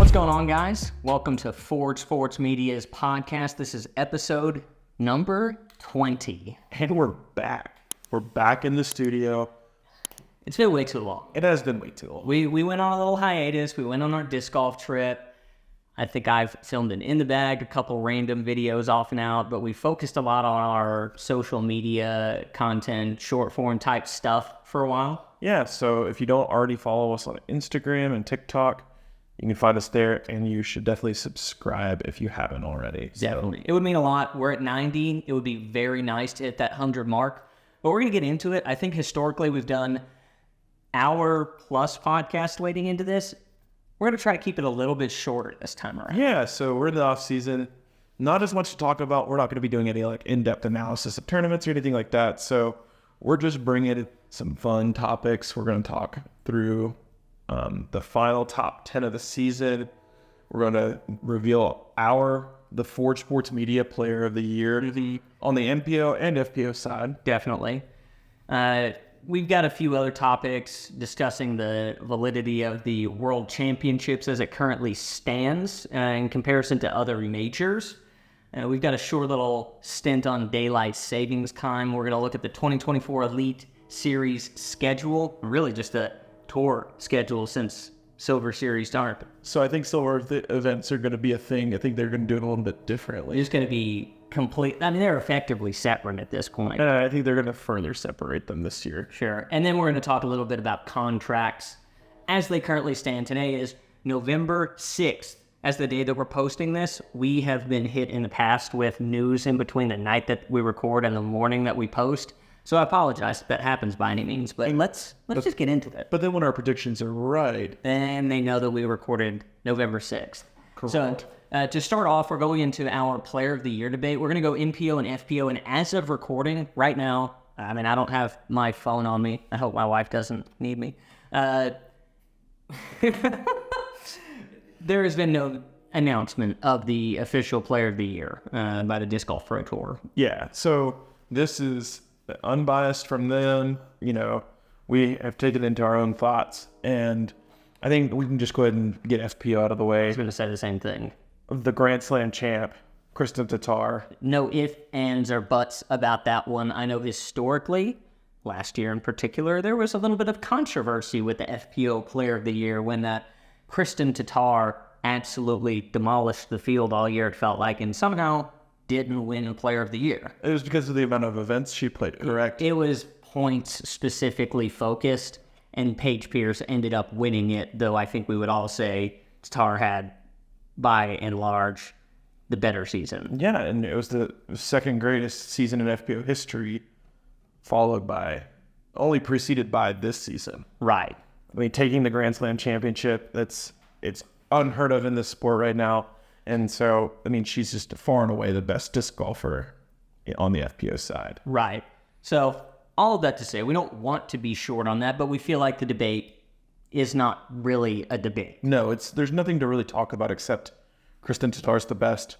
What's going on, guys? Welcome to Forge Sports Media's podcast. This is episode number 20. And we're back. We're back in the studio. It's been way too long. It has been way too long. We went on a little hiatus. We went on our disc golf trip. I think I've filmed an in the bag, a couple random videos off and out, but we focused a lot on our social media content, short form type stuff for a while. Yeah, so if you don't already follow us on Instagram and TikTok, you can find us there, and you should definitely subscribe if you haven't already. Definitely. It would mean a lot. We're at 90. It would be very nice to hit that 100 mark. But we're going to get into it. I think historically we've done hour-plus podcast leading into this. We're going to try to keep it a little bit shorter this time around. Yeah, so we're in the off-season. Not as much to talk about. We're not going to be doing any in-depth analysis of tournaments or anything like that. So we're just bringing some fun topics. We're going to talk through the final top 10 of the season. We're going to reveal the Forge Sports Media Player of the Year on the NPO and FPO side. Definitely. We've got a few other topics discussing the validity of the World Championships as it currently stands in comparison to other majors. We've got a short little stint on daylight savings time. We're going to look at the 2024 Elite Series schedule, really just a tour schedule since Silver Series started. So I think silver events are going to be a thing. I think they're going to do it a little bit differently. It's going to be complete. I mean, they're effectively separate at this point. I think they're going to further separate them this year. Sure. And then we're going to talk a little bit about contracts as they currently stand. Today is November 6th. As the day that we're posting this, we have been hit in the past with news in between the night that we record and the morning that we post. So I apologize if that happens by any means, but let's just get into it. But then when our predictions are right, then they know that we recorded November 6th. Correct. So to start off, we're going into our Player of the Year debate. We're going to go NPO and FPO, and as of recording right now, I mean, I don't have my phone on me. I hope my wife doesn't need me. There has been no announcement of the official Player of the Year by the Disc Golf Pro Tour. Yeah, so this is unbiased from them. You know, we have taken into our own thoughts, and I think we can just go ahead and get FPO out of the way. I was going to say the same thing. The Grand Slam champ, Kristen Tatar. No ifs, ands, or buts about that one. I know historically, last year in particular, there was a little bit of controversy with the FPO Player of the Year when that Kristen Tatar absolutely demolished the field all year, it felt like, and somehow didn't win Player of the Year. It was because of the amount of events she played, correct? It was points specifically focused, and Paige Pierce ended up winning it, though I think we would all say Tatar had, by and large, the better season. Yeah, and it was the second greatest season in FPO history, only preceded by this season. Right. I mean, taking the Grand Slam championship, it's unheard of in this sport right now. And so, I mean, she's just far and away the best disc golfer on the FPO side. Right. So, all of that to say, we don't want to be short on that, but we feel like the debate is not really a debate. No, there's nothing to really talk about except Kristen Tatar's the best.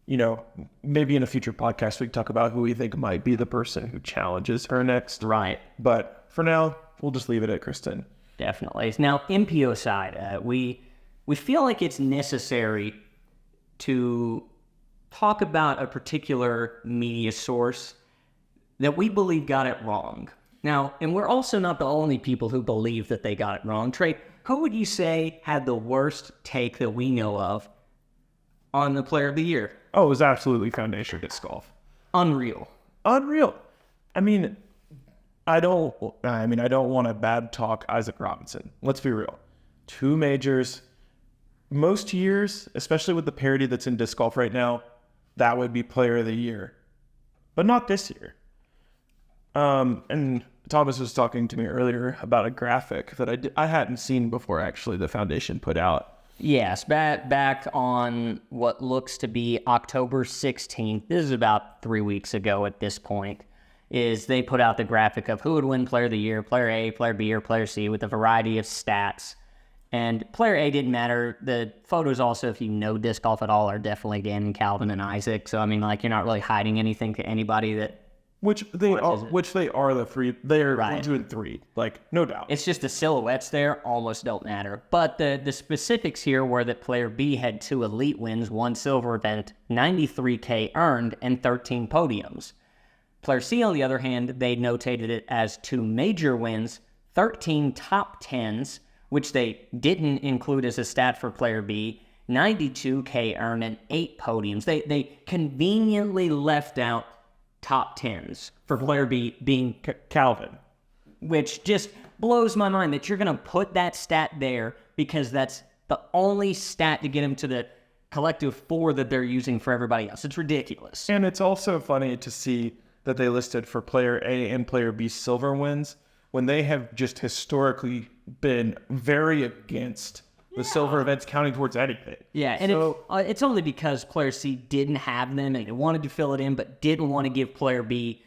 You know, maybe in a future podcast we can talk about who we think might be the person who challenges her next. Right. But for now, we'll just leave it at Kristen. Definitely. Now, NPO side, we feel like it's necessary to talk about a particular media source that we believe got it wrong. Now, and we're also not the only people who believe that they got it wrong. Trey, who would you say had the worst take that we know of on the Player of the Year? Oh, it was absolutely Foundation Disc Golf. Unreal. I mean, I don't want to bad talk Isaac Robinson. Let's be real. 2 majors. Most years, especially with the parity that's in disc golf right now, that would be Player of the Year. But not this year. And Thomas was talking to me earlier about a graphic that I hadn't seen before, actually, the Foundation put out. Yes, back on what looks to be October 16th, this is about 3 weeks ago at this point, is they put out the graphic of who would win Player of the Year, Player A, Player B, or Player C, with a variety of stats. And Player A didn't matter. The photos also, if you know disc golf at all, are definitely Gannon, Calvin, and Isaac. So, I mean, like, you're not really hiding anything to anybody that Which they are the three. They're Right. 1, 2, and 3. Like, no doubt. It's just the silhouettes there almost don't matter. But the specifics here were that player B had 2 elite wins, 1 silver event, 93K earned, and 13 podiums. Player C, on the other hand, they notated it as 2 major wins, 13 top 10s, which they didn't include as a stat for player B, 92K earned, and 8 podiums. They conveniently left out top 10s for player B being Calvin. which just blows my mind that you're going to put that stat there because that's the only stat to get him to the collective 4 that they're using for everybody else. It's ridiculous. And it's also funny to see that they listed for player A and player B silver wins when they have just historically been very against the silver events counting towards anything. Yeah, and so, it's only because player C didn't have them and they wanted to fill it in, but didn't want to give player B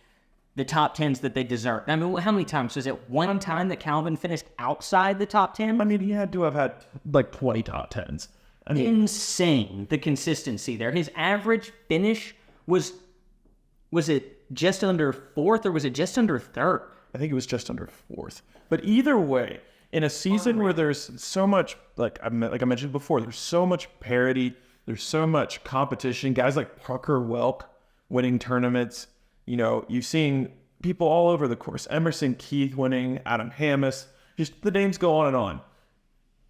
the top 10s that they deserve. I mean, how many times? Was it one time that Calvin finished outside the top 10? I mean, he had to have had like 20 top 10s. I mean, Insane, the consistency there. His average finish was it just under 4th or was it just under 3rd? I think it was just under 4th. But either way, in a season where there's so much, like I mentioned before, there's so much parity, there's so much competition. Guys like Parker Welk winning tournaments. You know, you've seen people all over the course. Emerson Keith winning, Adam Hammis. Just the names go on and on.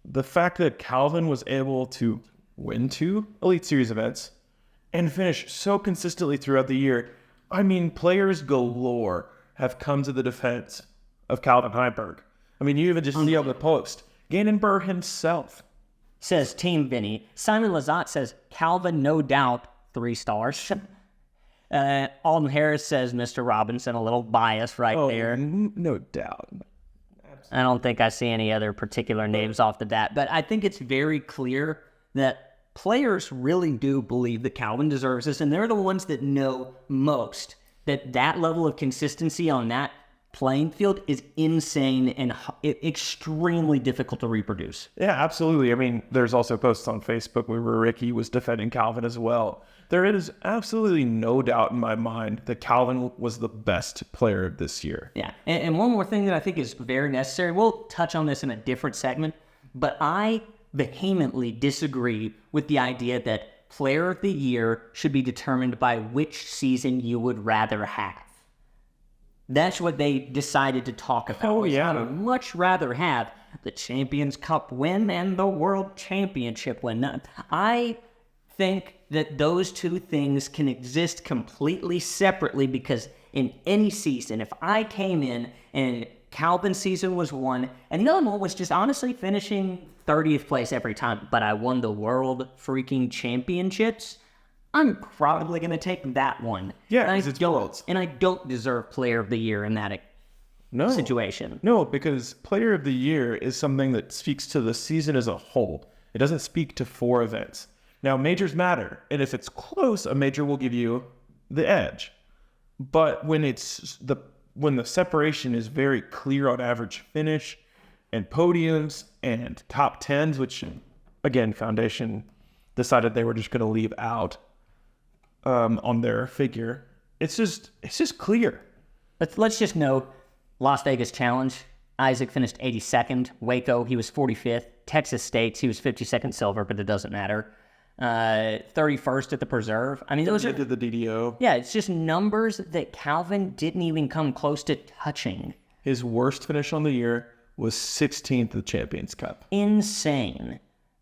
The fact that Calvin was able to win 2 Elite Series events and finish so consistently throughout the year. I mean, players galore have come to the defense of Calvin Heimberg. I mean, you even just see on the post. Gannon-Burr himself. Says Team Vinny. Simon Lazat says Calvin, no doubt, 3 stars. Alden Harris says Mr. Robinson, a little bias right there. No doubt. I don't think I see any other particular names off the bat, but I think it's very clear that players really do believe that Calvin deserves this, and they're the ones that know most that level of consistency on that playing field is insane and extremely difficult to reproduce. Yeah, absolutely. I mean, there's also posts on Facebook where Ricky was defending Calvin as well. There is absolutely no doubt in my mind that Calvin was the best player this year. Yeah, and one more thing that I think is very necessary, we'll touch on this in a different segment, but I vehemently disagree with the idea that player of the year should be determined by which season you would rather have. That's what they decided to talk about. Oh, yeah. I would much rather have the Champions Cup win and the World Championship win. I think that those two things can exist completely separately because in any season, if I came in and Calvin's season was 1 and the other one was just honestly finishing 30th place every time, but I won the World freaking Championships, I'm probably going to take that one. Yeah, and because it's Worlds. And I don't deserve Player of the Year in that situation. No, because Player of the Year is something that speaks to the season as a whole. It doesn't speak to 4 events. Now, majors matter, and if it's close, a major will give you the edge. But when the separation is very clear on average finish and podiums and top 10s, which, again, Foundation decided they were just going to leave out on their figure, it's just clear. Let's just note, Las Vegas Challenge, Isaac finished 82nd. Waco, he was 45th. Texas States, he was 52nd silver, but it doesn't matter. 31st at the Preserve. I mean, those are Did the DDO. Yeah, it's just numbers that Calvin didn't even come close to touching. His worst finish on the year was 16th at the Champions Cup. Insane.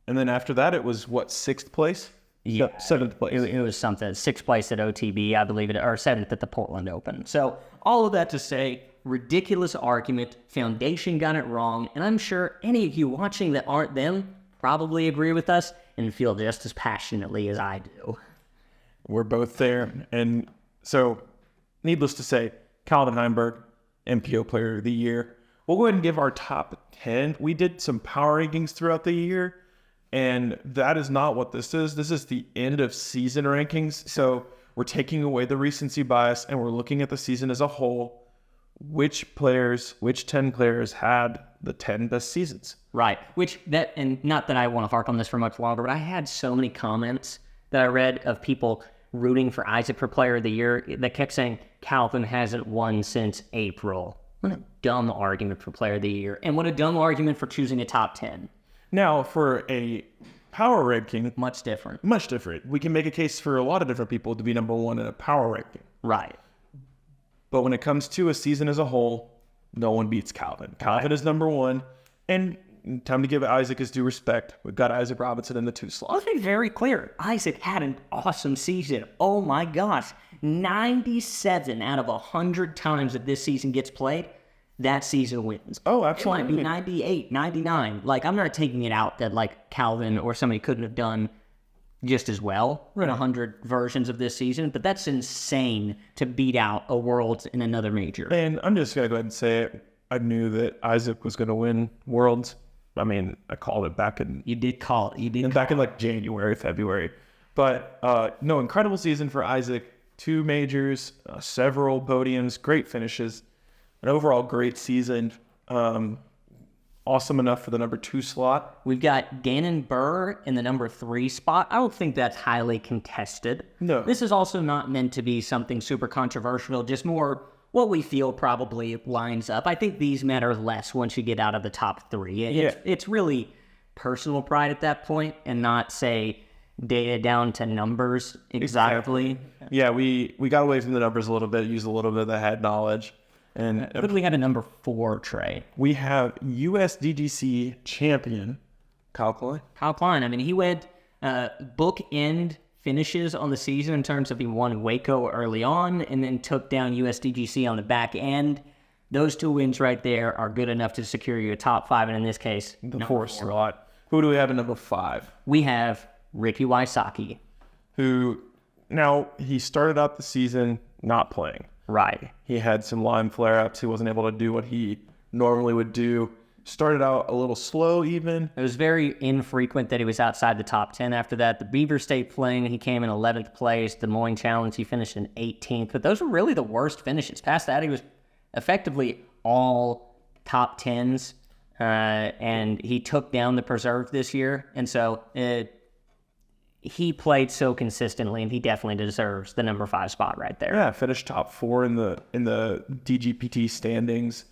And then after that, it was, what, 6th place? Yeah. 7th place. It was something. 6th place at OTB, I believe it, or 7th at the Portland Open. So all of that to say, ridiculous argument. Foundation got it wrong. And I'm sure any of you watching that aren't them probably agree with us and feel just as passionately as I do. We're both there. And so, needless to say, Calvin Heimberg, MPO Player of the Year. We'll go ahead and give our top 10. We did some power rankings throughout the year, and that is not what this is. This is the end of season rankings. So we're taking away the recency bias, and we're looking at the season as a whole. Which 10 players had the 10 best seasons? Right. And not that I want to harp on this for much longer, but I had so many comments that I read of people rooting for Isaac for Player of the Year that kept saying, Calvin hasn't won since April. What a dumb argument for Player of the Year. And what a dumb argument for choosing a top 10. Now, for a power ranking, Much different. much different. We can make a case for a lot of different people to be number one in a power ranking. Right. But when it comes to a season as a whole, no one beats Calvin. Calvin is number one. And time to give Isaac his due respect. We've got Isaac Robinson in the 2 slot. Let's be very clear. Isaac had an awesome season. Oh my gosh. 97 out of 100 times that this season gets played, that season wins. Oh, It absolutely. might be 98, 99. Like, I'm not taking it out that, like, Calvin or somebody couldn't have done just as well in 100 versions of this season, but that's insane to beat out a Worlds in another major. And I'm just going to go ahead and say it. I knew that Isaac was going to win Worlds. I mean, I called it back in You did call it. You did back in like January, February. But no, incredible season for Isaac. 2 majors, several podiums, great finishes, an overall great season. Awesome enough for the number 2 slot. We've got Gannon Burr in the number 3 spot. I don't think that's highly contested. No. This is also not meant to be something super controversial, just more what we feel probably lines up. I think these matter less once you get out of the top 3. It's really personal pride at that point and not, say, data down to numbers exactly. Yeah, we got away from the numbers a little bit, used a little bit of the head knowledge. And Who do we have at number 4, Trey? we have USDGC champion Kyle Klein. Kyle Klein. I mean, he went bookend finishes on the season in terms of he won Waco early on and then took down USDGC on the back end. Those 2 wins right there are good enough to secure you a top 5, and in this case, The number 4 slot. Who do we have at number 5? we have Ricky Wysocki. Who, now, he started out the season not playing. Right. He had some Lyme flare-ups. He wasn't able to do what he normally would do. Started out a little slow even. It was very infrequent that he was outside the top 10 after that. The Beaver State Fling, he came in 11th place. Des Moines Challenge, he finished in 18th. But those were really the worst finishes. Past that, he was effectively all top 10s. And he took down the Preserve this year. And so he played so consistently, and he definitely deserves the number 5 spot right there. Yeah, finished top 4 in the DGPT standings.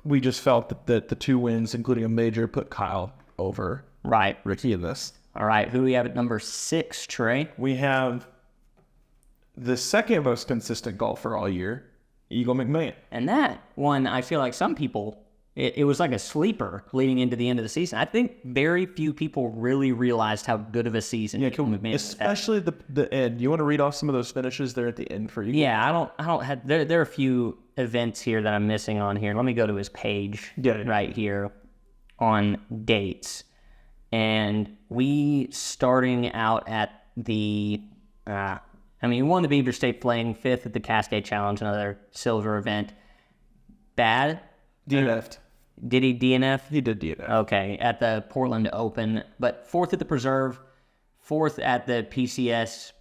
We just felt that the 2 wins, including a major, put Kyle over Right. Ricky in this. All right. Who do we have at number 6, Trey? We have the second most consistent golfer all year, Eagle McMahon. And that one, I feel like some people, it was like a sleeper leading into the end of the season. I think very few people really realized how good of a season Eagle McMahon had. Especially the end. You want to read off some of those finishes there at the end for Eagle? Yeah, I don't have, there are a few events here that I'm missing on here. Let me go to his page right here on dates. And we starting out at the, he won the Beaver State Fling, 5th at the Cascade Challenge, another silver event. Bad. DNF'd. Did he DNF? He did DNF. Okay, at the Portland Open, but 4th at the Preserve, 4th at the PCS.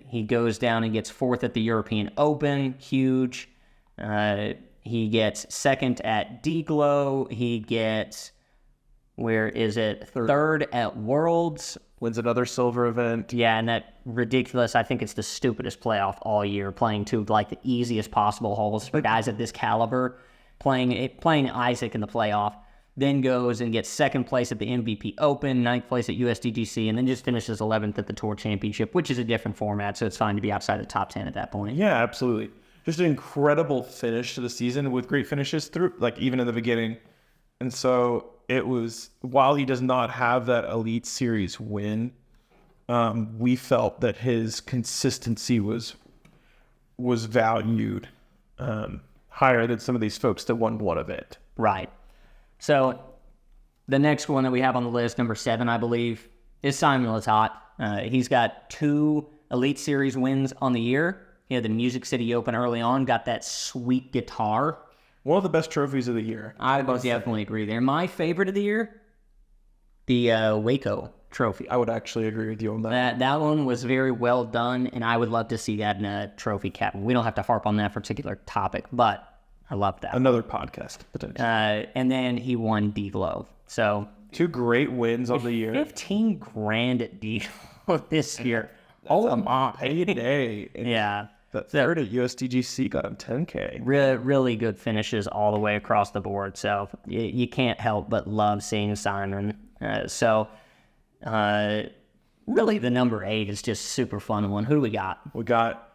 He goes down and gets 4th at the European Open, huge. He gets 2nd at D-Glow. He gets, where is it? 3rd at Worlds. Wins another silver event. Yeah, and that ridiculous, I think it's the stupidest playoff all year, playing 2 like the easiest possible holes for guys at this caliber. Playing Isaac in the playoff, then goes and gets 2nd place at the MVP Open, 9th place at USDGC, and then just finishes 11th at the Tour Championship, which is a different format, so it's fine to be outside the top 10 at that point. Yeah, absolutely. Just an incredible finish to the season with great finishes through, like even in the beginning. And so it was, while he does not have that Elite Series win, we felt that his consistency was valued higher than some of these folks that won one event. Right. So the next one that we have on the list, number 7, I believe, is Simon Latot. He's got 2 Elite Series wins on the year. He had the Music City Open early on, got that sweet guitar. One of the best trophies of the year. I would definitely agree there. My favorite of the year, the Waco trophy. I would actually agree with you on that. That one was very well done, and I would love to see that in a trophy cap. We don't have to harp on that particular topic, but I love that. Another podcast, potentially. And then he won D-Glow. So 2 great wins of the year. $15,000 at D-Glow this year. Oh my. Payday. Yeah. That third at USDGC got him 10K. Really good finishes all the way across the board. So you can't help but love seeing Simon. Really the number 8 is just super fun one. Who do we got? We got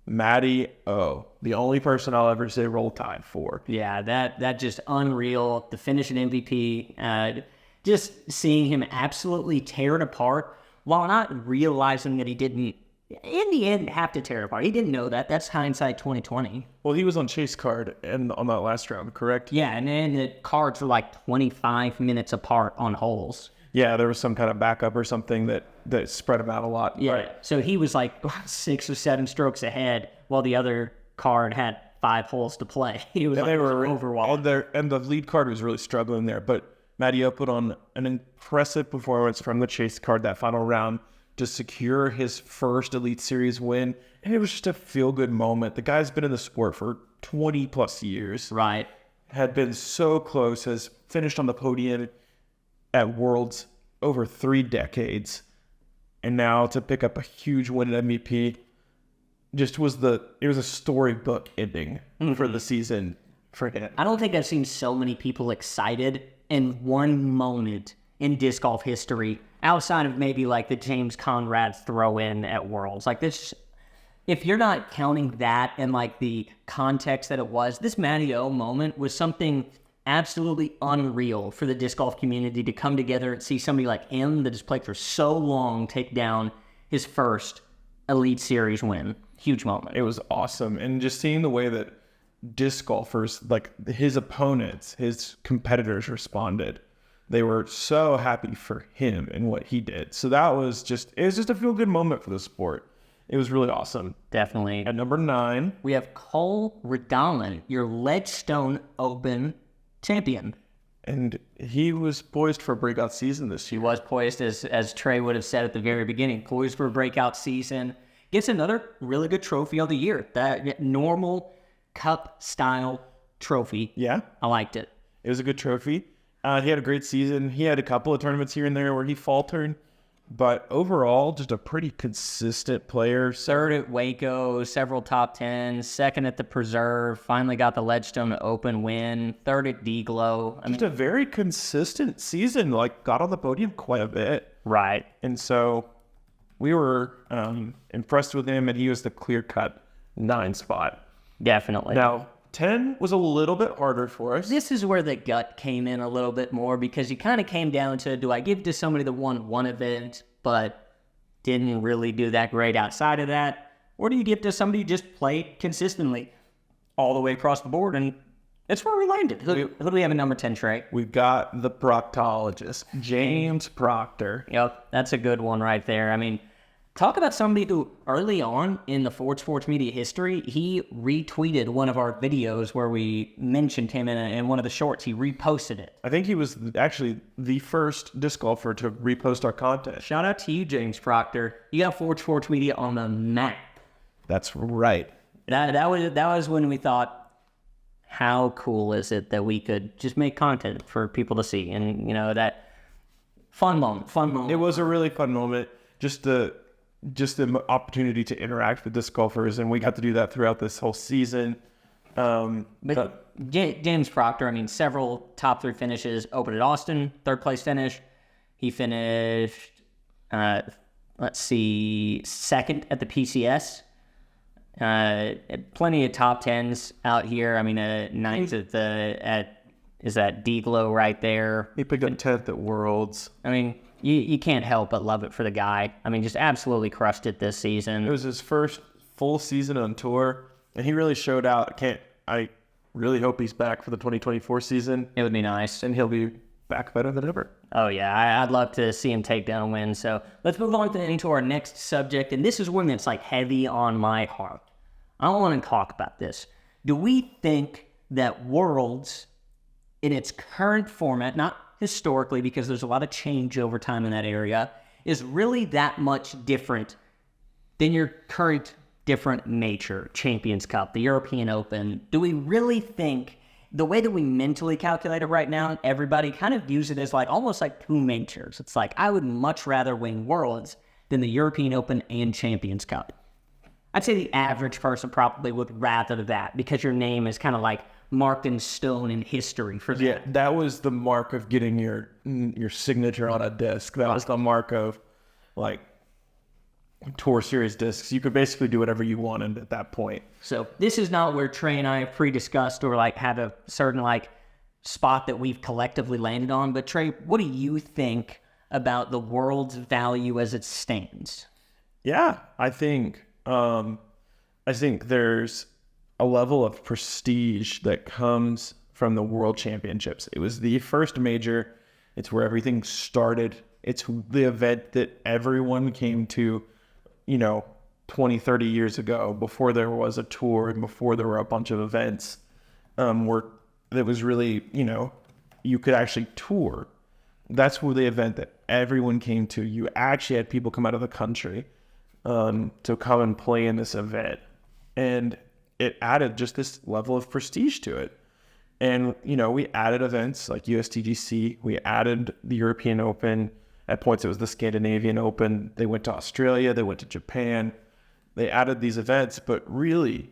Matty O, the only person I'll ever say Roll Tide for. Yeah, that just unreal. The finish at MVP, just seeing him absolutely tear it apart while not realizing that he didn't, in the end, have to tear it apart. He didn't know that. That's hindsight 2020. Well, he was on chase card and on that last round, correct? Yeah, and then the cards were like 25 minutes apart on holes. Yeah, there was some kind of backup or something that spread him out a lot. Yeah, Right. so he was like 6 or 7 strokes ahead while the other card had 5 holes to play. He was And like, they were overwhelmed. all there, and the lead card was really struggling there. But Matty put on an impressive performance from the chase card that final round to secure his first Elite Series win. And it was just a feel-good moment. The guy's been in the sport for 20 plus years. Right. Had been so close, has finished on the podium at Worlds over 3 decades. And now to pick up a huge win at MVP just was it was a storybook ending for the season for him. I don't think I've seen so many people excited in one moment in disc golf history outside of maybe like the James Conrad throw in at Worlds. Like this, if you're not counting that and like the context that it was, this Matty O moment was something absolutely unreal for the disc golf community to come together and see somebody like him that has played for so long take down his first Elite Series win. Huge moment. It was awesome. And just seeing the way that disc golfers, like his opponents, his competitors responded. They were so happy for him and what he did. So it was just a feel-good moment for the sport. It was really awesome. Definitely. At number 9, we have Cole Redolin, your Ledgestone Open champion. And he was poised for a breakout season this year. He was poised, as Trey would have said at the very beginning, poised for a breakout season. Gets another really good trophy of the year. That normal cup-style trophy. Yeah. I liked it. It was a good trophy. He had a great season. He had a couple of tournaments here and there where he faltered. But overall, just a pretty consistent player. Third at Waco, several top 10s. Second at the Preserve. Finally got the Ledgestone Open win. Third at D-Glow. Just a very consistent season. Like, got on the podium quite a bit. Right. And so we were impressed with him, and he was the clear-cut 9 spot. Definitely. Now, 10 was a little bit harder for us. This is where the gut came in a little bit more because you kind of came down to, do I give to somebody that won one event but didn't really do that great outside of that? Or do you give to somebody who just played consistently all the way across the board? And that's where we landed. Who do we have at number 10, Trey? We've got the proctologist, James Proctor. Yep, that's a good one right there. I mean, talk about somebody who early on in the Ford Sports Media history, he retweeted one of our videos where we mentioned him in one of the shorts. He reposted it. I think he was actually the first disc golfer to repost our content. Shout out to you, James Proctor. You got Ford Sports Media on the map. That's right. That was when we thought, how cool is it that we could just make content for people to see? And, you know, that fun moment. It was a really fun moment. Just the opportunity to interact with disc golfers, and we got to do that throughout this whole season. James Proctor, I mean, several top 3 finishes. Open at Austin, 3rd place finish. He finished, 2nd at the PCS. Plenty of top 10s out here. I mean, 9th is that D-Glow right there. He picked up 10th at Worlds. I mean, you can't help but love it for the guy. I mean, just absolutely crushed it this season. It was his first full season on tour, and he really showed out. I really hope he's back for the 2024 season. It would be nice. And he'll be back better than ever. Oh, yeah. I'd love to see him take down a win. So let's move on into our next subject, and this is one that's like heavy on my heart. I want to talk about this. Do we think that Worlds, in its current format, not historically, because there's a lot of change over time in that area, is really that much different than your current different nature, Champions Cup, the European Open? Do we really think, the way that we mentally calculate it right now, everybody kind of views it as like almost like 2 majors. It's like, I would much rather win Worlds than the European Open and Champions Cup. I'd say the average person probably would rather that because your name is kind of like marked in stone in history for that. Yeah, that was the mark of getting your signature on a disc. That was the mark of like Tour Series discs. You could basically do whatever you wanted at that point. So this is not where Trey and I have pre-discussed or like have a certain like spot that we've collectively landed on. But Trey, what do you think about the world's value as it stands? Yeah, I think there's a level of prestige that comes from the World Championships. It was the first major. It's where everything started. It's the event that everyone came to, 20, 30 years ago, before there was a tour and before there were a bunch of events, where it was really, you could actually tour. That's the event that everyone came to. You actually had people come out of the country to come and play in this event. And it added just this level of prestige to it. And, we added events like USDGC. We added the European Open. At points, it was the Scandinavian Open. They went to Australia. They went to Japan. They added these events. But really,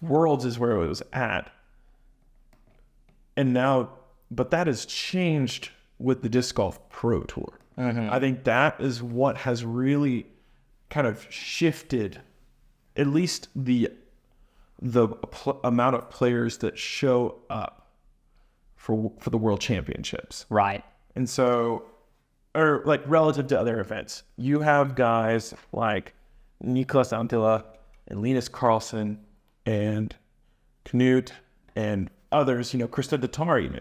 Worlds is where it was at. And now, but that has changed with the Disc Golf Pro Tour. Mm-hmm. I think that is what has really kind of shifted at least the amount of players that show up for the World Championships. Right. And so, or like relative to other events, you have guys like Niklas Antila and Linus Carlson and Knut and others, Krista Tatar even,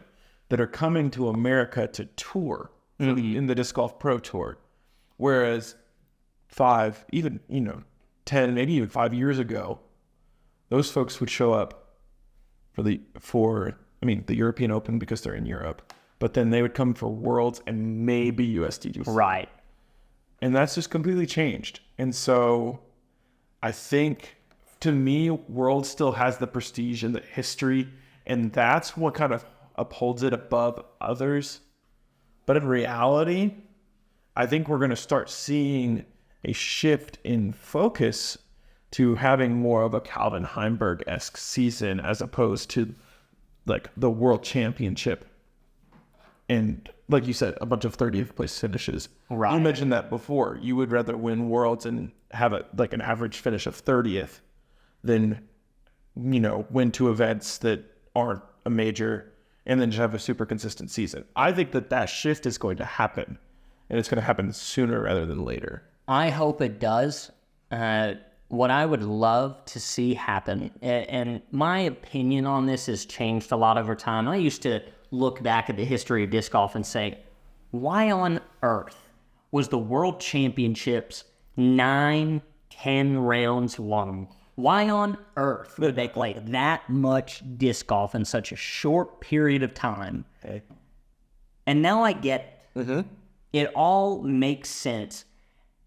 that are coming to America to tour in the Disc Golf Pro Tour. Whereas 5, even, 10, maybe even 5 years ago, those folks would show up for the European Open because they're in Europe, but then they would come for Worlds and maybe USDGC. Right. And that's just completely changed. And so I think, to me, Worlds still has the prestige and the history, and that's what kind of upholds it above others. But in reality, I think we're going to start seeing a shift in focus to having more of a Calvin Heimberg-esque season as opposed to like the World Championship and, like you said, a bunch of 30th place finishes. Right. You mentioned that before. You would rather win Worlds and have an average finish of 30th than, win 2 events that aren't a major and then just have a super consistent season. I think that shift is going to happen, and it's going to happen sooner rather than later. I hope it does. What I would love to see happen, and my opinion on this has changed a lot over time. I used to look back at the history of disc golf and say, why on earth was the World Championships 9, 10 rounds long? Why on earth would they play that much disc golf in such a short period of time? Okay. And now I get it. Mm-hmm. It all makes sense.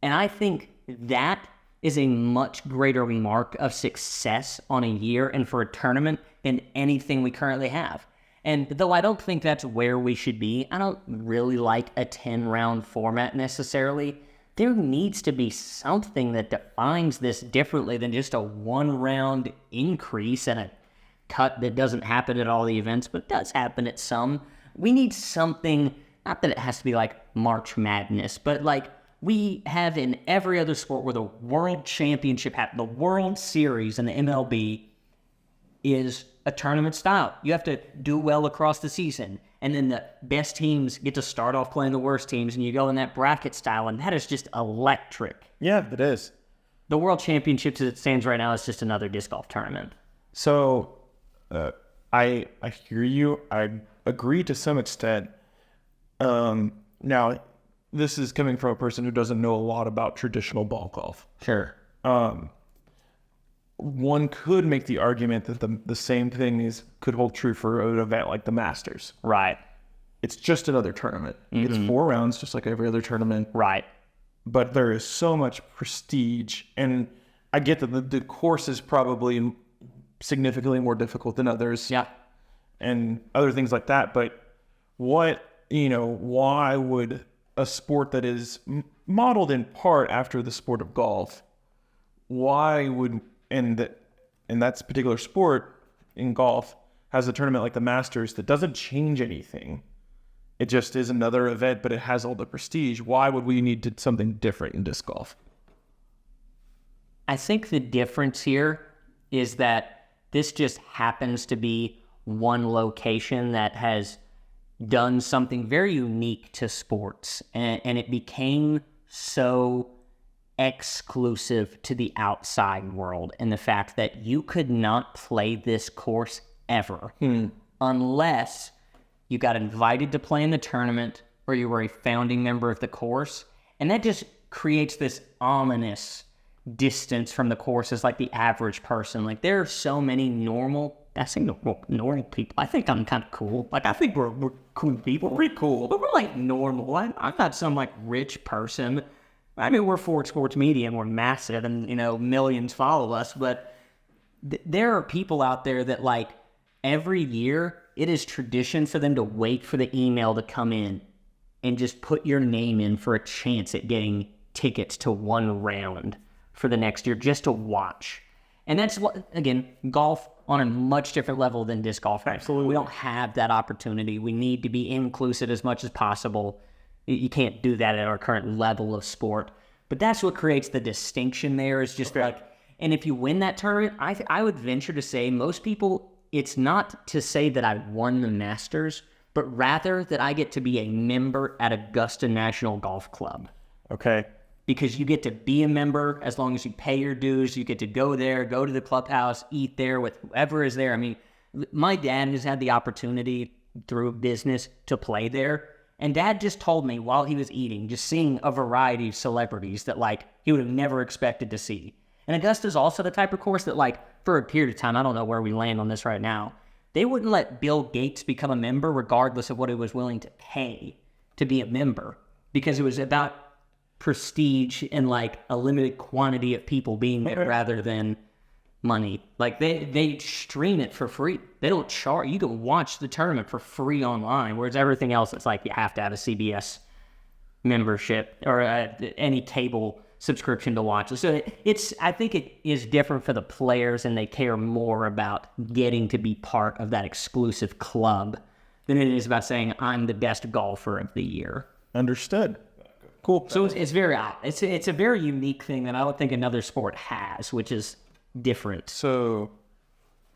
And I think that is a much greater mark of success on a year and for a tournament than anything we currently have. And though I don't think that's where we should be, I don't really like a 10-round format necessarily. There needs to be something that defines this differently than just a 1-round increase and a cut that doesn't happen at all the events, but does happen at some. We need something, not that it has to be like March Madness, but like we have in every other sport where the World Championship, the World Series in the MLB is a tournament style. You have to do well across the season. And then the best teams get to start off playing the worst teams, and you go in that bracket style, and that is just electric. Yeah, it is. The World Championships as it stands right now is just another disc golf tournament. So I hear you. I agree to some extent. Now, this is coming from a person who doesn't know a lot about traditional ball golf. Sure. One could make the argument that the same thing could hold true for an event like the Masters. Right. It's just another tournament. Mm-hmm. It's 4 rounds, just like every other tournament. Right. But there is so much prestige, and I get that the course is probably significantly more difficult than others. Yeah. And other things like that. But why would a sport that is modeled in part after the sport of golf why would and that particular sport in golf has a tournament like the Masters that doesn't change anything. It just is another event, but it has all the prestige. Why would we need something different in disc golf? I think the difference here is that this just happens to be one location that has done something very unique to sports, and it became so exclusive to the outside world, and the fact that you could not play this course ever unless you got invited to play in the tournament or you were a founding member of the course. And that just creates this ominous distance from the course as like the average person. Like there are so many normal people. I think I'm kind of cool. Like I think we're cool people. We're pretty cool, but we're like normal. I'm not some like rich person. I mean, we're Ford Sports Media and we're massive and, millions follow us. But there are people out there that like every year it is tradition for them to wait for the email to come in and just put your name in for a chance at getting tickets to one round for the next year just to watch. And that's, again, golf on a much different level than disc golf. Absolutely. We don't have that opportunity. We need to be inclusive as much as possible. You can't do that at our current level of sport. But that's what creates the distinction there is just like, and if you win that tournament, I would venture to say most people, it's not to say that I won the Masters, but rather that I get to be a member at Augusta National Golf Club. Okay. Because you get to be a member as long as you pay your dues. You get to go there, go to the clubhouse, eat there with whoever is there. I mean, my dad has had the opportunity through business to play there. And Dad just told me while he was eating, just seeing a variety of celebrities that like he would have never expected to see. And Augusta's also the type of course that like for a period of time, I don't know where we land on this right now, they wouldn't let Bill Gates become a member regardless of what he was willing to pay to be a member, because it was about prestige and like a limited quantity of people being there rather than money. Like they stream it for free. They don't charge. You can watch the tournament for free online, whereas everything else it's like you have to have a CBS membership or any cable subscription to watch. So I think it is different for the players, and they care more about getting to be part of that exclusive club than it is about saying I'm the best golfer of the year. Understood. Cool. So it's very odd. It's a very unique thing that I don't think another sport has, which is different. So,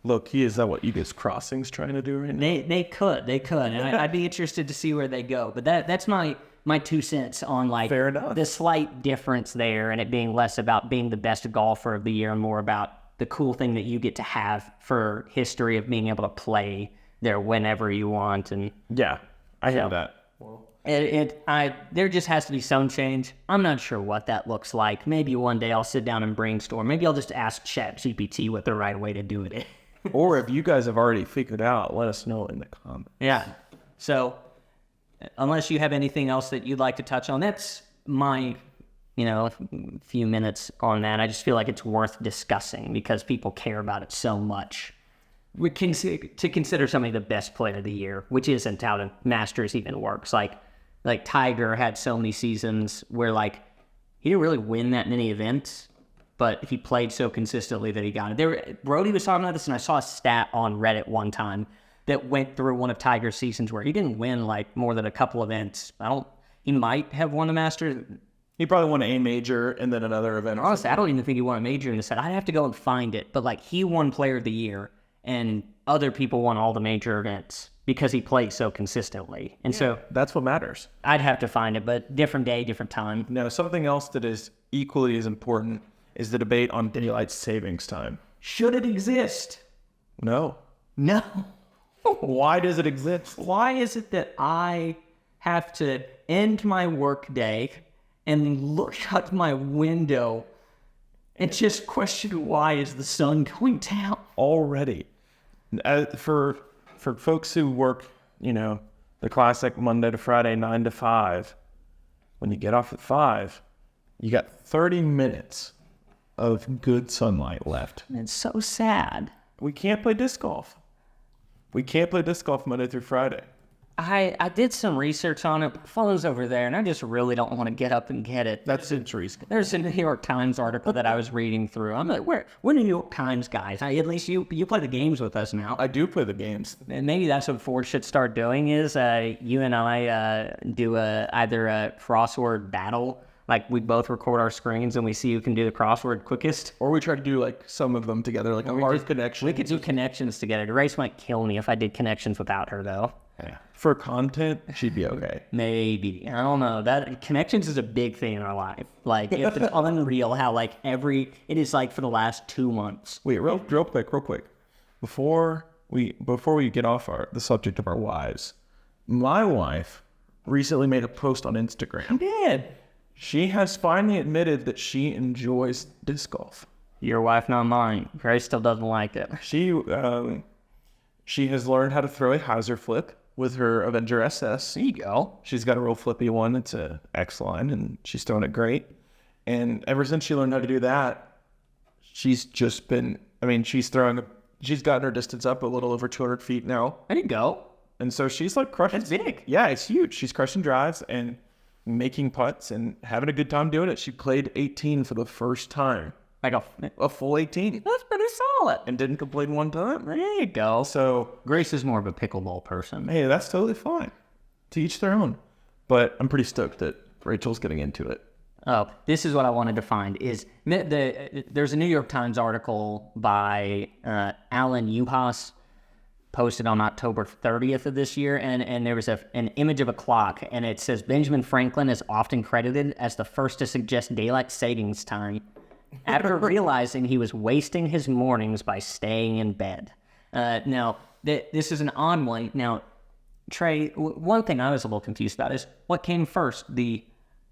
low-key, is that what you guys Crossing's trying to do right now? They could, and I'd be interested to see where they go. But that's my 2 cents on like Fair enough. The slight difference there, and it being less about being the best golfer of the year and more about the cool thing that you get to have for history of being able to play there whenever you want. And yeah, I hear that. There just has to be some change. I'm not sure what that looks like. Maybe one day I'll sit down and brainstorm. Maybe I'll just ask ChatGPT what the right way to do it is. Or if you guys have already figured out, let us know in the comments. Yeah. So, unless you have anything else that you'd like to touch on, that's my, few minutes on that. I just feel like it's worth discussing because people care about it so much. To consider somebody the best player of the year, which isn't how the Masters even works. Like Tiger had so many seasons where like he didn't really win that many events, but he played so consistently that he got it. Brody was talking about this, and I saw a stat on Reddit one time that went through one of Tiger's seasons where he didn't win like more than a couple events. He might have won the Masters. He probably won a major and then another event. Honestly, I don't even think he won a major in the set. I'd have to go and find it, but like he won Player of the Year, and other people won all the major events because he plays so consistently. And so that's what matters. I'd have to find it, but different day, different time. Now, something else that is equally as important is the debate on daylight savings time. Should it exist? No. No. Why does it exist? Why is it that I have to end my work day and look out my window and just question why is the sun going down? Already. For folks who work, the classic Monday to Friday, 9 to 5, when you get off at 5, you got 30 minutes of good sunlight left. It's so sad. We can't play disc golf. We can't play disc golf Monday through Friday. I did some research on it. My phone's over there, and I just really don't want to get up and get it. That's interesting. There's a New York Times article that I was reading through. I'm like, we're New York Times guys. At least you play the games with us now. I do play the games. And maybe that's what Ford should start doing is you and I do either a crossword battle. Like, we both record our screens and we see who can do the crossword quickest. Or we try to do, like, some of them together, like a hard connection. We could do connections together. Grace might kill me if I did connections without her, though. Yeah. For content, she'd be okay. Maybe. I don't know. That connections is a big thing in our life. Like, it's unreal how, like, it is, like, for the last 2 months. Wait, real quick. Before we get off the subject of our wives, my wife recently made a post on Instagram. I did. She has finally admitted that she enjoys disc golf. Your wife, not mine. Grace still doesn't like it. She has learned how to throw a hyzer flip with her Avenger SS. There you go. She's got a real flippy one. It's a X line, and she's throwing it great. And ever since she learned how to do that, she's just been, she's gotten her distance up a little over 200 feet now. There you go. And so she's like crushing. That's big. Yeah, it's huge. She's crushing drives and making putts and having a good time doing it. She played 18 for the first time. Like a full 18. That's pretty solid. And didn't complain one time. There you go. So Grace is more of a pickleball person. Hey, that's totally fine. To each their own. But I'm pretty stoked that Rachel's getting into it. Oh, this is what I wanted to find. There's a New York Times article by Alan Uhas posted on October 30th of this year, and there was an image of a clock, and it says Benjamin Franklin is often credited as the first to suggest daylight savings time after realizing he was wasting his mornings by staying in bed. Now, this is an odd one. Now, Trey, one thing I was a little confused about is what came first, the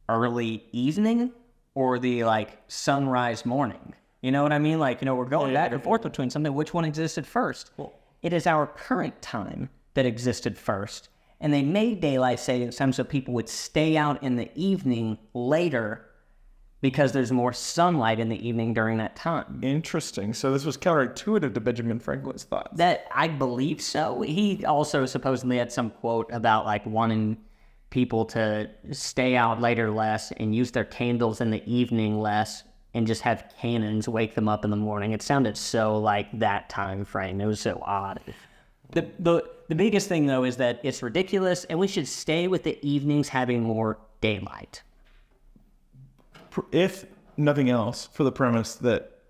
early evening or the, like, sunrise morning? You know what I mean? Like, we're going back and forth between something. Which one existed first? Well, it is our current time that existed first, and they made daylight savings time so people would stay out in the evening later because there's more sunlight in the evening during that time. Interesting. So this was counterintuitive to Benjamin Franklin's thoughts. That, I believe so. He also supposedly had some quote about, like, wanting people to stay out later less and use their candles in the evening less and just have cannons wake them up in the morning. It sounded so like that time frame. It was so odd. The biggest thing, though, is that it's ridiculous, and we should stay with the evenings having more daylight. If nothing else, for the premise that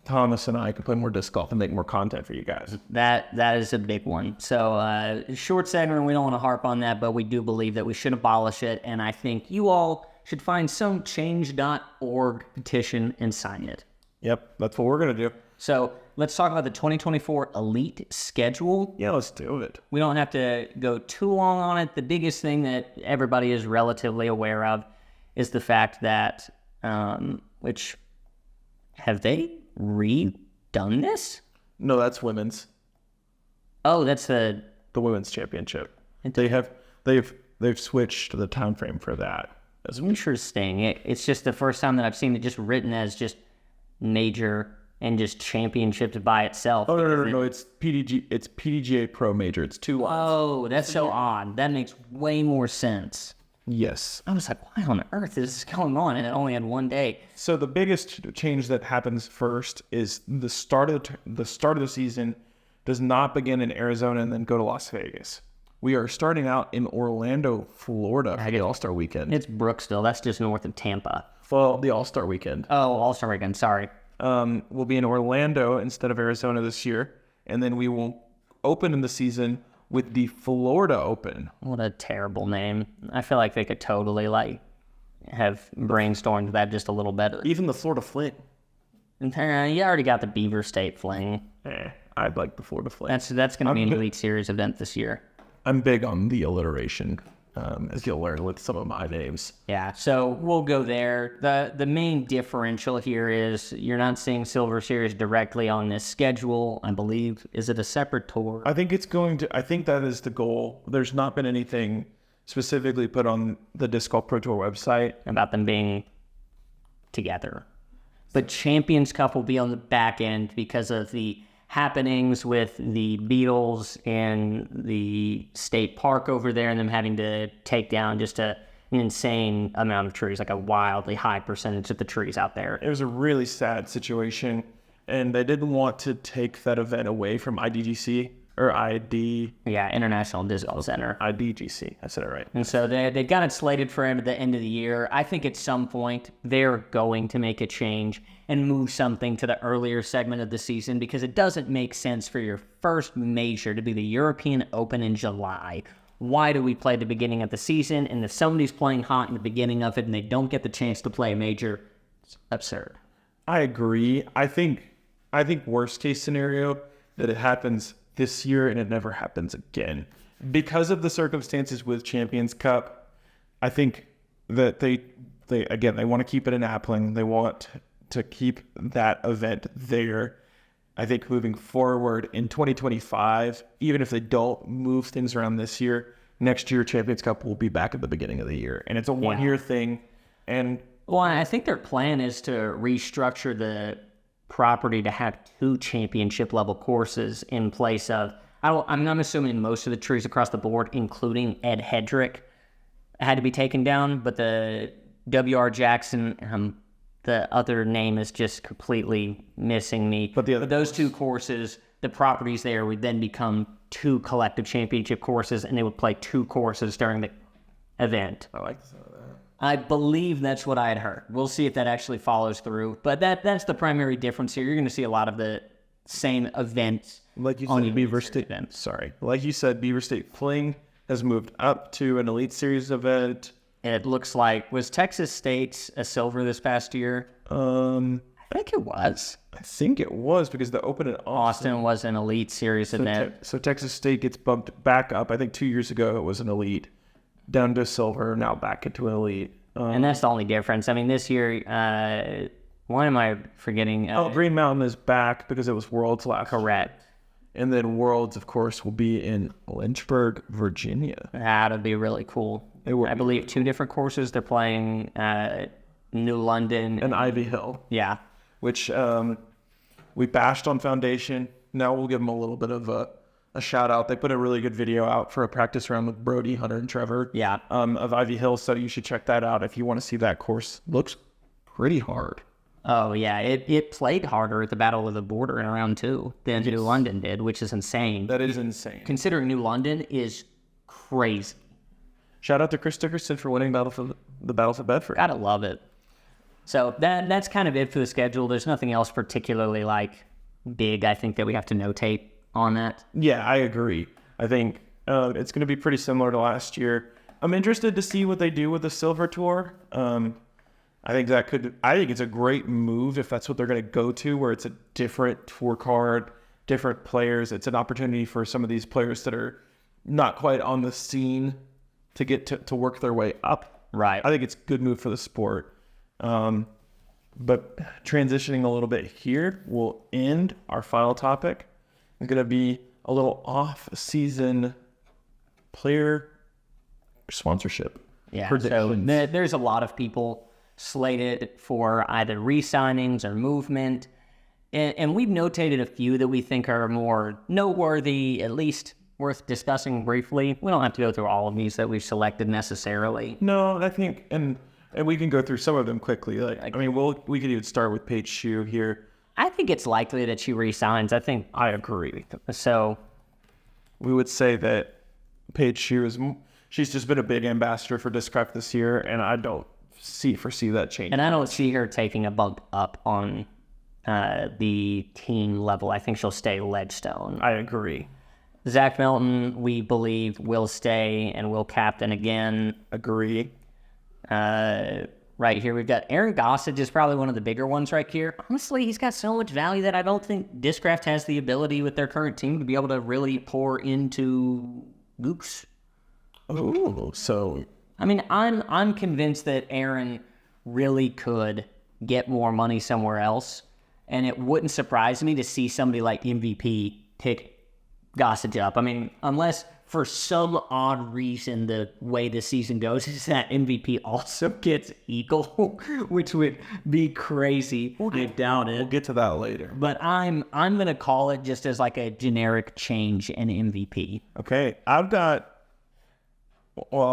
Thomas and I could play more disc golf and make more content for you guys. That is a big one. So short segment, we don't want to harp on that, but we do believe that we should abolish it, and I think you all should find some change.org petition and sign it. Yep, that's what we're going to do. So let's talk about the 2024 Elite schedule. Yeah, let's do it. We don't have to go too long on it. The biggest thing that everybody is relatively aware of is the fact that, which, have they redone this? No, that's women's. Oh, that's the women's championship. They've switched the time frame for that. Interesting. It's just the first time that I've seen it just written as just major and just championships by itself. Oh, no. It's PDG. It's PDGA Pro Major. It's 2 lines. Oh, that's so odd. That makes way more sense. Yes. I was like, why on earth is this going on? And it only had one day. So the biggest change that happens first is the start of the season does not begin in Arizona and then go to Las Vegas. We are starting out in Orlando, Florida for the All-Star Weekend. It's Brooksville. That's just north of Tampa. Well, the All-Star Weekend. Oh, All-Star Weekend. Sorry. We'll be in Orlando instead of Arizona this year. And then we will open in the season with the Florida Open. What a terrible name. I feel like they could totally, have brainstormed that just a little better. Even the Florida Fling. You already got the Beaver State Fling. I'd like the Florida Fling. That's going to be an Elite Series event this year. I'm big on the alliteration, as you'll learn with some of my names. Yeah, so we'll go there. The main differential here is you're not seeing Silver Series directly on this schedule, I believe. Is it a separate tour? I think I think that is the goal. There's not been anything specifically put on the Disc Golf Pro Tour website about them being together. But Champions Cup will be on the back end because of the happenings with the Beatles and the state park over there, and them having to take down just an insane amount of trees, like a wildly high percentage of the trees out there. It was a really sad situation, and they didn't want to take that event away from IDGC or International Disco Center. IDGC. I said it right. And so they got it slated for at the end of the year. I think at some point they're going to make a change and move something to the earlier segment of the season, because it doesn't make sense for your first major to be the European Open in July. Why do we play the beginning of the season? And if somebody's playing hot in the beginning of it and they don't get the chance to play a major, it's absurd. I agree. I think worst case scenario that it happens this year and it never happens again. Because of the circumstances with Champions Cup, I think that they want to keep it in Appling. They want to keep that event there. I think moving forward in 2025, even if they don't move things around this year, next year Champions Cup will be back at the beginning of the year. And it's a one-year thing. And well, I think their plan is to restructure the property to have 2 championship level courses in place of, I'm assuming most of the trees across the board, including Ed Hedrick, had to be taken down, but the W.R. Jackson, the other name is just completely missing me. But those 2 courses, the properties there would then become 2 collective championship courses, and they would play 2 courses during the event. I like the sound of that. I believe that's what I had heard. We'll see if that actually follows through. But that's the primary difference here. You're going to see a lot of the same events. Like you said, Beaver State. Like you said, Beaver State Fling has moved up to an Elite Series event. It looks like, was Texas State a silver this past year? I think it was. I think it was, because the Open in Austin was an Elite Series event. So Texas State gets bumped back up. I think 2 years ago it was an Elite, down to silver, now back into an Elite. And that's the only difference. I mean, this year, why am I forgetting? Green Mountain is back because it was Worlds last year. Correct. And then Worlds, of course, will be in Lynchburg, Virginia. That'd be really cool. I believe 2 different courses. They're playing New London and Ivy Hill. Yeah. Which we bashed on Foundation. Now we'll give them a little bit of a shout out. They put a really good video out for a practice round with Brody, Hunter, and Trevor. Yeah. Of Ivy Hill, so you should check that out if you want to see that course. Looks pretty hard. Oh yeah, it played harder at the Battle of the Border in round 2 than New London did, which is insane. That is insane. Considering New London is crazy. Shout out to Chris Dickerson for winning the Battle for Bedford. Gotta love it. So that's kind of it for the schedule. There's nothing else particularly big, I think, that we have to notate on that. Yeah, I agree. I think it's going to be pretty similar to last year. I'm interested to see what they do with the Silver Tour. I think it's a great move if that's what they're going to go to, where it's a different tour card, different players. It's an opportunity for some of these players that are not quite on the scene to get to work their way up. Right. I think it's a good move for the sport. But transitioning a little bit here, we'll end our final topic. It's going to be a little off-season player sponsorship. Yeah, so there's a lot of people slated for either re-signings or movement. And we've notated a few that we think are more noteworthy, at least worth discussing briefly. We don't have to go through all of these that we've selected necessarily. No, I think, and we can go through some of them quickly. We could even start with Paige Shue here. I think it's likely that she re-signs. I agree. So we would say that Paige Shue she's just been a big ambassador for Disc Golf this year, and I don't foresee that change. And I don't see her taking a bump up on the team level. I think she'll stay Ledgestone. I agree. Zach Melton, we believe, will stay and will captain again. Agree. Right here, we've got Aaron Gossage is probably one of the bigger ones right here. Honestly, he's got so much value that I don't think Discraft has the ability with their current team to be able to really pour into Gooks. Oh, so... I mean, I'm convinced that Aaron really could get more money somewhere else, and it wouldn't surprise me to see somebody like MVP pick Gossage up. I mean, unless for some odd reason, the way the season goes is that MVP also gets Eagle, which would be crazy. I doubt it. We'll get to that later. But I'm gonna call it just as like a generic change in MVP. Okay,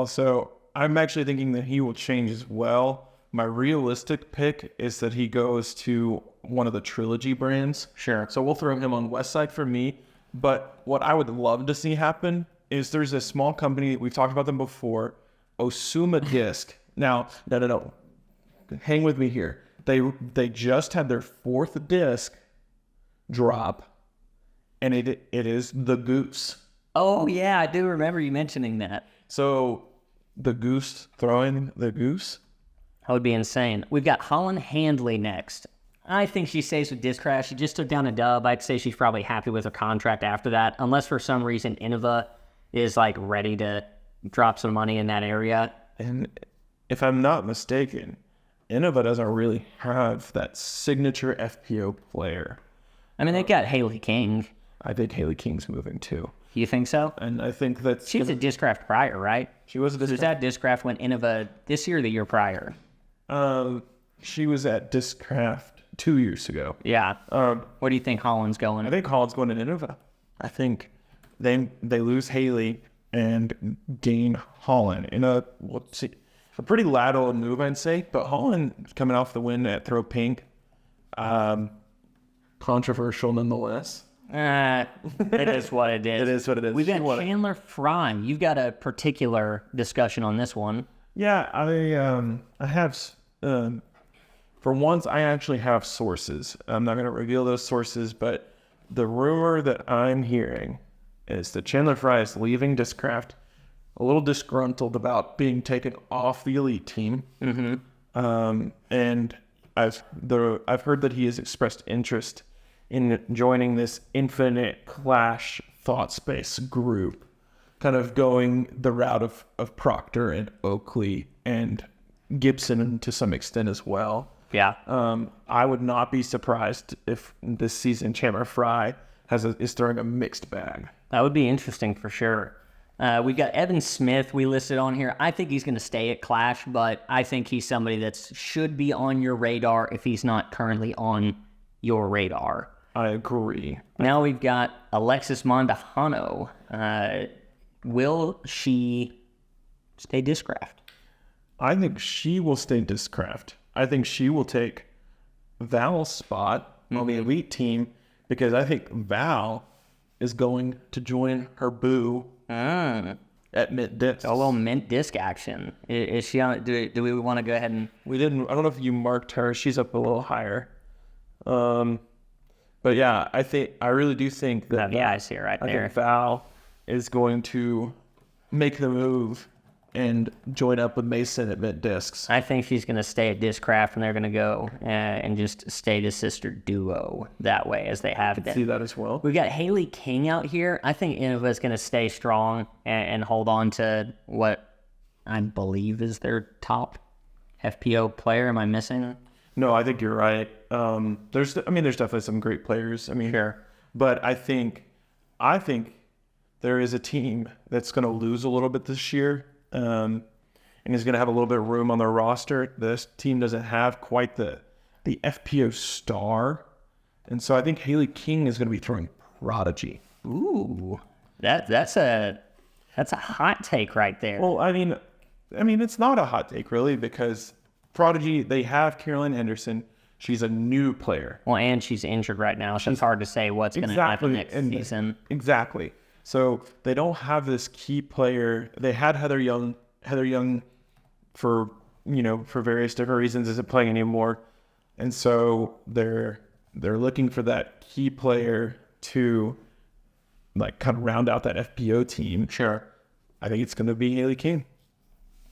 so I'm actually thinking that he will change as well. My realistic pick is that he goes to one of the trilogy brands. Sure. So we'll throw him on West Side for me. But what I would love to see happen is there's a small company, we've talked about them before, Osuma Disc. Now, no. Hang with me here. They just had their 4th disc drop, and it is the Goose. Oh yeah, I do remember you mentioning that. So the Goose, throwing the Goose. That would be insane. We've got Holland Handley next. I think she stays with Discraft. She just took down a dub. I'd say she's probably happy with her contract after that, unless for some reason Innova is like ready to drop some money in that area. And if I'm not mistaken, Innova doesn't really have that signature FPO player. I mean, they got Haley King. I think Haley King's moving too. You think so? And I think that She was a Discraft prior, right? she was a Was that Discraft when Innova this year or the year prior? She was at Discraft 2 years ago. Yeah. What do you think Holland's going? I think Holland's going to Innova. I think they lose Haley and gain Holland in a pretty lateral move, I'd say. But Holland coming off the win at Throw Pink, controversial nonetheless. It is what it is. It is what it is. We've got Chandler Fry. You've got a particular discussion on this one. Yeah, I have. For once, I actually have sources. I'm not going to reveal those sources, but the rumor that I'm hearing is that Chandler Fry is leaving Discraft, a little disgruntled about being taken off the elite team. Mm-hmm. And I've heard that he has expressed interest in joining this Infinite Clash thought space group, kind of going the route of Proctor and Oakley and Gibson to some extent as well. Yeah. I would not be surprised if this season Chandler Fry is throwing a mixed bag. That would be interesting for sure. We've got Evan Smith we listed on here. I think he's going to stay at Clash, but I think he's somebody that should be on your radar if he's not currently on your radar. I agree. Now we've got Alexis Mondahano. Will she stay Discraft? I think she will stay Discraft. I think she will take Val's spot on the elite team because I think Val is going to join her boo at Mint Disc. A little Mint Disc action. Is she on? Do we want to go ahead and? We didn't. I don't know if you marked her. She's up a little higher. But yeah, I really do think that. Yeah, I see her right there. I think Val is going to make the move and join up with Mason at Mint Discs. I think she's going to stay at Discraft, and they're going to go and just stay the sister duo that way as they have been. See that as well. We've got Haley King out here. I think Innova's going to stay strong and hold on to what I believe is their top FPO player. Am I missing? No, I think you're right. There's definitely some great players. Sure. But I think there is a team that's going to lose a little bit this year. And is going to have a little bit of room on their roster. This team doesn't have quite the FPO star. And so I think Haley King is going to be throwing Prodigy. Ooh, that's a hot take right there. Well, I mean, it's not a hot take really because Prodigy, they have Carolyn Henderson. She's a new player. Well, and she's injured right now, so it's hard to say what's going to happen next season. Exactly. So they don't have this key player. They had Heather Young for various different reasons isn't playing anymore. And so they're looking for that key player to like kind of round out that FPO team. Sure. I think it's going to be Haley King.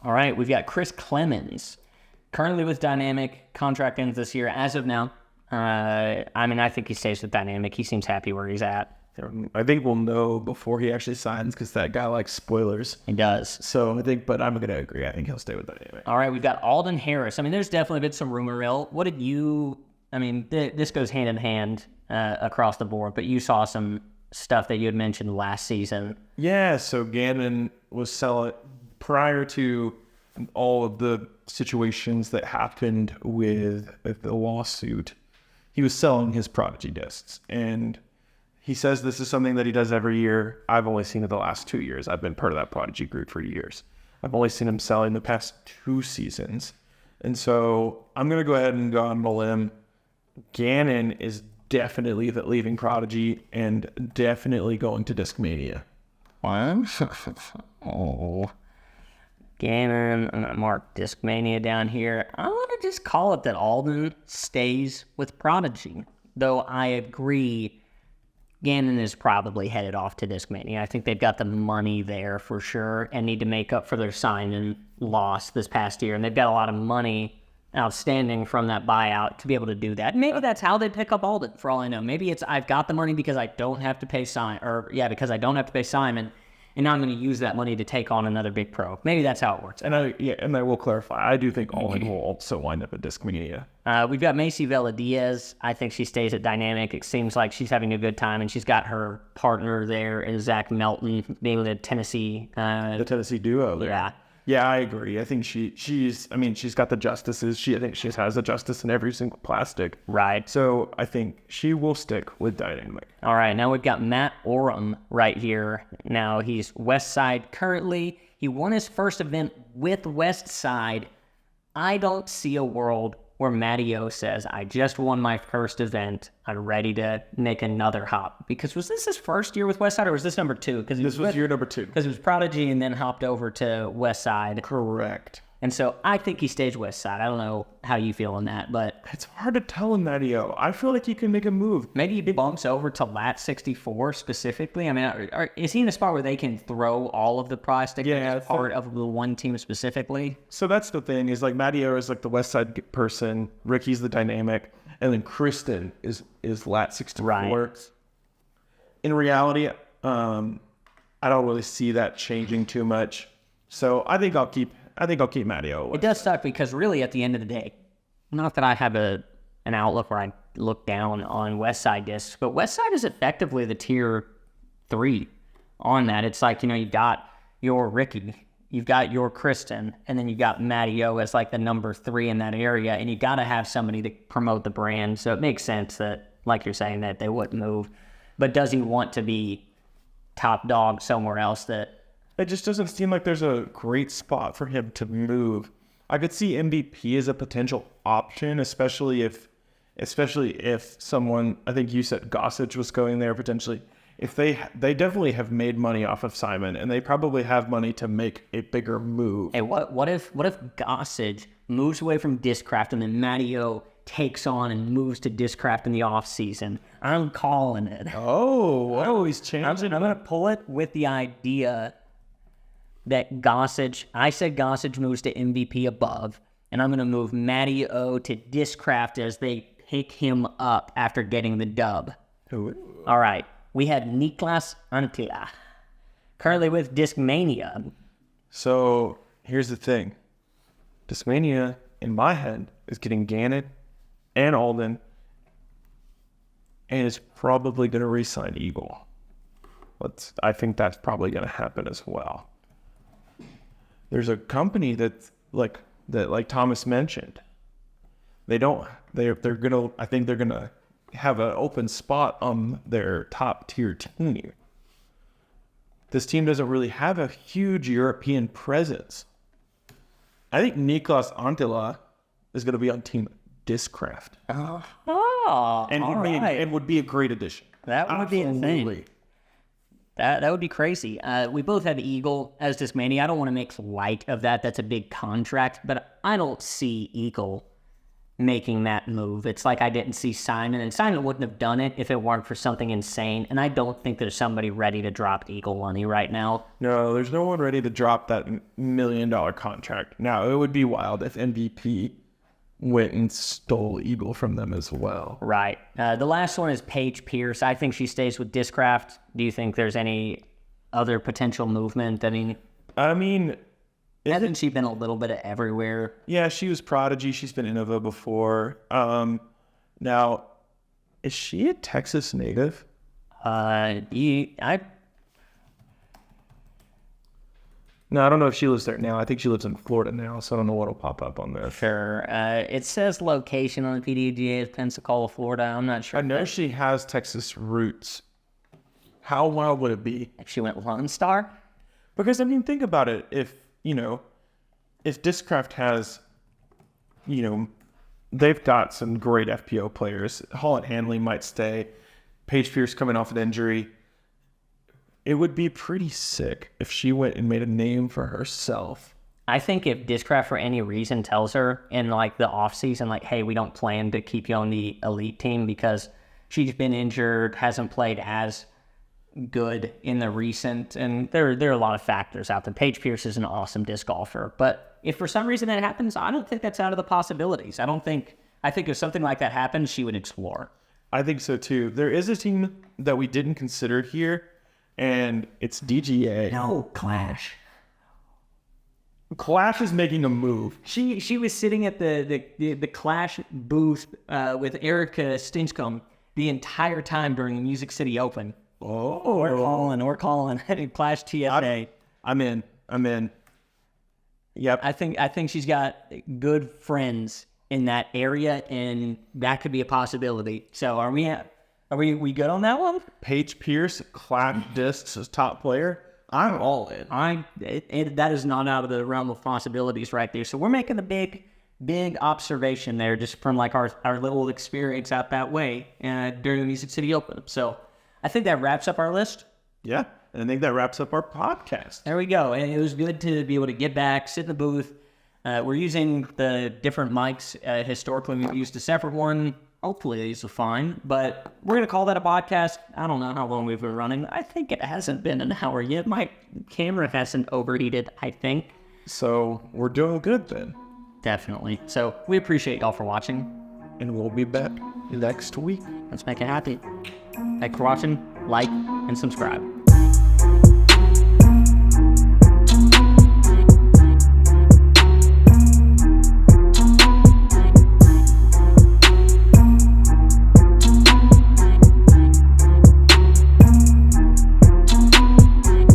All right, we've got Chris Clemens. Currently with Dynamic, contract ends this year. As of now, I think he stays with Dynamic. He seems happy where he's at. I think we'll know before he actually signs because that guy likes spoilers. He does. So but I'm going to agree. I think he'll stay with Dynamic. All right, we've got Alden Harris. There's definitely been some rumor mill. What did you, this goes hand in hand across the board, but you saw some stuff that you had mentioned last season. Yeah, so Gannon was selling prior to all of the situations that happened with the lawsuit. He was selling his Prodigy discs, and he says this is something that he does every year. I've only seen it the last 2 years. I've been part of that Prodigy group for years. I've only seen him selling the past 2 seasons. And so I'm going to go ahead and go on a limb. Gannon is definitely leaving Prodigy and definitely going to Discmania. Oh. Gannon, I'm gonna mark Discmania down here. I want to just call it that Alden stays with Prodigy. Though I agree, Gannon is probably headed off to Discmania. I think they've got the money there for sure and need to make up for their sign-in loss this past year. And they've got a lot of money outstanding from that buyout to be able to do that. Maybe that's how they pick up Alden, for all I know. Maybe it's I've got the money because I don't have to pay because I don't have to pay Simon, and now I'm going to use that money to take on another big pro. Maybe that's how it works. And I will clarify, I do think Alden will also wind up at Discmania. We've got Macy Vela Diaz. I think she stays at Dynamic. It seems like she's having a good time, and she's got her partner there in Zach Melton, being the Tennessee. The Tennessee duo there. Yeah. Yeah, I agree. I think she's got the justices. I think she has a justice in every single plastic. Right. So I think she will stick with Dynamic. All right, now we've got Matt Oram right here. Now he's West Side currently. He won his first event with West Side. I don't see a world where Matty O says, I just won my first event. I'm ready to make another hop. Because was this his first year with West Side, or was this number 2? Because This was year number 2. Because it was Prodigy and then hopped over to West Side. Correct. And so I think he stays West Side. I don't know how you feel on that, but It's hard to tell in Matty O. I feel like he can make a move. maybe he bumps over to Lat 64 specifically. I mean, is he in a spot where they can throw all of the plastic as part of the one team specifically? So that's the thing, is like Matty O is like the West Side person, Ricky's the Dynamic, and then Kristen is Lat 64. Right. In reality, I don't really see that changing too much. So I think I'll keep Matty O. It does suck because really at the end of the day, not that I have an outlook where I look down on West Side discs, but West Side is effectively the tier 3 on that. It's like, you've got your Ricky, you've got your Kristen, and then you've got Matty O as like the number 3 in that area, and you got to have somebody to promote the brand. So it makes sense that, like you're saying, that they wouldn't move. But does he want to be top dog somewhere else that... It just doesn't seem like there's a great spot for him to move. I could see MVP as a potential option, especially if someone, I think you said Gossage was going there potentially. If they definitely have made money off of Simon, and they probably have money to make a bigger move. Hey, what if Gossage moves away from Discraft and then Matty O takes on and moves to Discraft in the off season? I'm calling it. He's changing. I'm gonna pull it with the idea that I said Gossage moves to MVP above, and I'm going to move Matty O to Discraft as they pick him up after getting the dub. Ooh. All right, we have Niklas Antila, currently with Discmania. So here's the thing. Discmania, in my head, is getting Gannon and Alden, and is probably going to re-sign Eagle. I think that's probably going to happen as well. There's a company that Thomas mentioned. I think they're gonna have an open spot on their top tier team. This team doesn't really have a huge European presence. I think Niklas Antila is gonna be on Team Discraft. And would be a great addition. That would be a thing. That would be crazy. We both have Eagle as Discmania. I don't want to make light of that. That's a big contract, but I don't see Eagle making that move. It's like I didn't see Simon, and Simon wouldn't have done it if it weren't for something insane, and I don't think there's somebody ready to drop Eagle money right now. No, there's no one ready to drop that $1 million contract. Now, it would be wild if MVP went and stole Eagle from them as well. Right. The last one is Paige Pierce. I think she stays with Discraft. Do you think there's any other potential movement? Hasn't she been a little bit of everywhere? Yeah, she was Prodigy. She's been Innova before. Now, is she a Texas native? No, I don't know if she lives there now. I think she lives in Florida now, so I don't know what'll pop up on there. Sure. It says location on the PDGA is Pensacola, Florida. I'm not sure. I know she has Texas roots. How wild would it be? If she went Lone Star? Because, I mean, think about it. If Discraft has, they've got some great FPO players. Holland Hanley might stay. Paige Pierce coming off an injury. It would be pretty sick if she went and made a name for herself. I think if Discraft for any reason tells her in like the offseason, like, hey, we don't plan to keep you on the elite team because she's been injured, hasn't played as good in the recent, and there are a lot of factors out there. Paige Pierce is an awesome disc golfer, but if for some reason that happens, I don't think that's out of the possibilities. I think if something like that happens, she would explore. I think so too. There is a team that we didn't consider here, and it's DGA. No, Clash. Clash is making a move. She was sitting at the Clash booth with Erica Stinchcomb the entire time during the Music City Open. Oh, we're calling Clash TSA. I'm in. Yep. I think she's got good friends in that area, and that could be a possibility. So are we good on that one? Paige Pierce, Clash Discs as top player. I'm all in. That is not out of the realm of possibilities right there. So we're making the big observation there, just from like our little experience out that way during the Music City Open. So I think that wraps up our list. Yeah, and I think that wraps up our podcast. There we go. And it was good to be able to get back, sit in the booth. We're using the different mics. Historically, we've used a separate one. Hopefully these are fine, but we're going to call that a podcast. I don't know how long we've been running. I think it hasn't been an hour yet. My camera hasn't overheated, I think. So we're doing good then. Definitely. So we appreciate y'all for watching. And we'll be back next week. Let's make it happy. Thanks for watching. Like and subscribe.